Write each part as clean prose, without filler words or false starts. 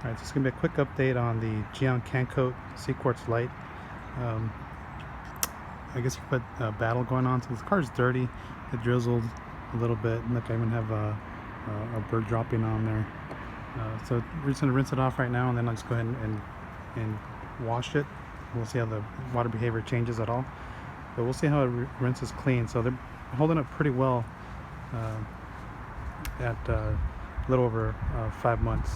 Alright, so it's going to be a quick update on the CanCoat Cquartz Lite. Um, I guess you could put a battle going on. So this car is dirty. It drizzled a little bit. Look, I even have a bird dropping on there. So we're just going to rinse it off right now, and then I'll just go ahead and wash it. We'll see how the water behavior changes at all. But we'll see how it rinses clean. So they're holding up pretty well at a little over 5 months.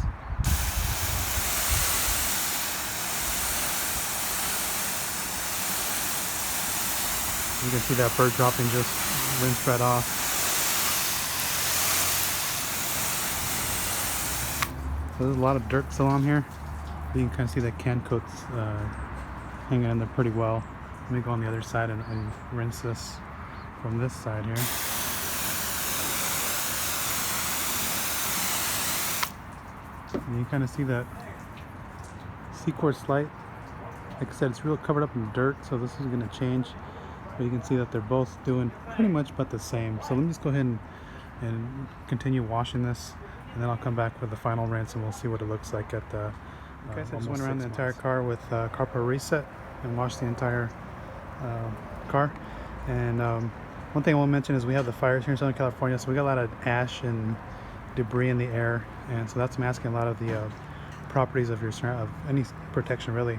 You can see that bird dropping just rinsed right off. So there's a lot of dirt still on here. You can kind of see that CanCoat's hanging in there pretty well. Let me go on the other side and rinse this from this side here. And you kind of see that Cquartz Lite. Like I said, it's real covered up in dirt, so this is going to change. But you can see that they're both doing pretty much about the same. So let me just go ahead and continue washing this, and then I'll come back with the final rinse and we'll see what it looks like at the okay, so I just went around the entire car with carpet reset and washed the entire car. And one thing I want to mention is we have the fires here in Southern California, so we got a lot of ash and debris in the air, and so that's masking a lot of the properties of any protection really.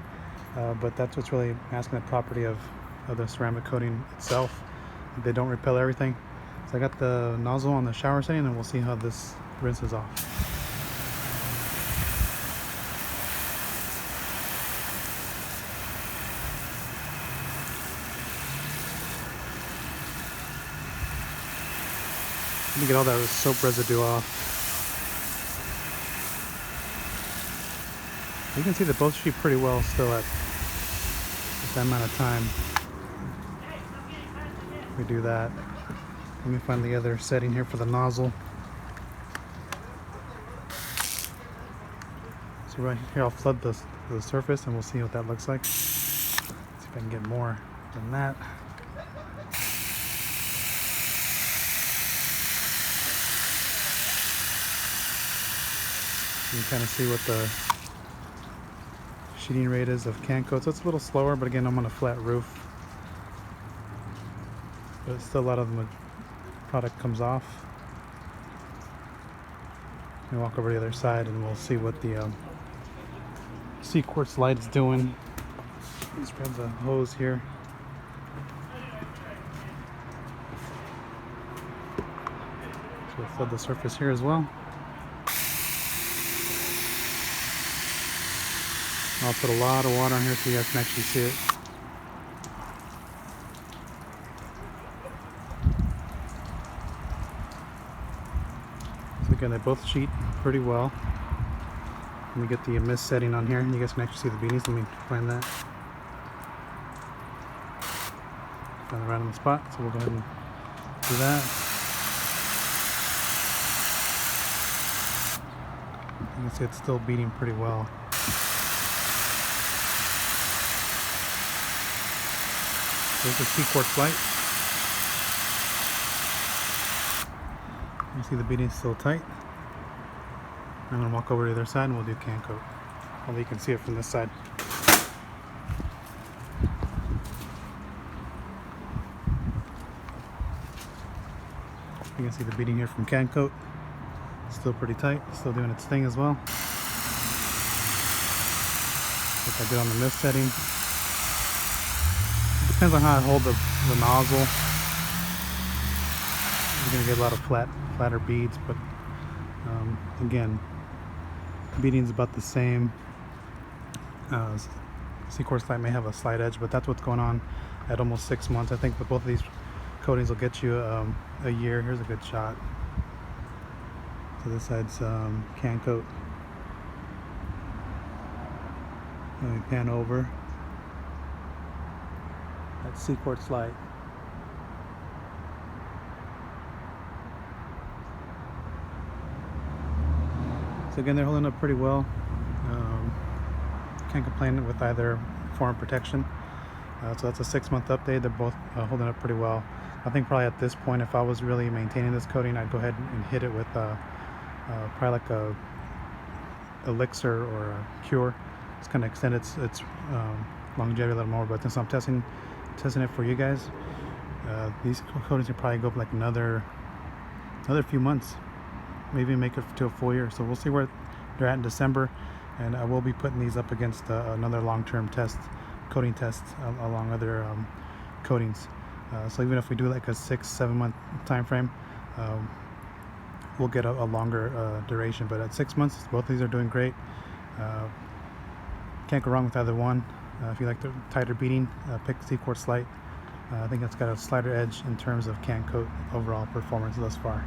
But that's what's really masking the property of the ceramic coating itself. They don't repel everything. So I got the nozzle on the shower setting, and we'll see how this rinses off. Let me get all that soap residue off. You can see they both sheet pretty well still at that amount of time. We do that. Let me find the other setting here for the nozzle. So right here I'll flood the surface and we'll see what that looks like. Let's see if I can get more than that. You can kind of see what the sheeting rate is of CanCoat. So it's a little slower, but again, I'm on a flat roof. But still a lot of the product comes off. Let me walk over to the other side and we'll see what the Cquartz Lite is doing. Let's grab the hose here. So we'll flood the surface here as well. I'll put a lot of water on here so you guys can actually see it. So again, they both sheet pretty well. Let me get the mist setting on here. You guys can actually see the beanies. Let me find that. Find it right on the spot. So we'll go ahead and do that. You can see it's still beating pretty well. There's the Cquartz Lite. You see the beading is still tight. I'm going to walk over to the other side and we'll do CanCoat. Although you can see it from this side. You can see the beading here from CanCoat. Still pretty tight, still doing its thing as well. Like I did on the mist setting. Depends on how I hold the nozzle. You're going to get a lot of flatter beads, but again, beading's about the same. Cquartz Lite may have a slight edge, but that's what's going on at almost 6 months. I think with both of these coatings will get you a year. Here's a good shot. So this side's CanCoat. Let me pan over. That's Cquartz Lite. So again, they're holding up pretty well. Can't complain with either form of protection. So that's a 6-month update. They're both holding up pretty well. I think probably at this point, if I was really maintaining this coating, I'd go ahead and hit it with probably like a elixir or a cure. It's kind of extend its longevity a little more. But since I'm testing it for you guys, these coatings can probably go up like another few months, maybe make it to a full year. So we'll see where they're at in December, and I will be putting these up against another long-term coating test along other coatings. So even if we do like a 6-7 month time frame, we'll get a longer duration. But at 6 months, both of these are doing great. Can't go wrong with either one. If you like the tighter beading, pick Cquartz Lite. I think it's got a slighter edge in terms of CanCoat overall performance thus far.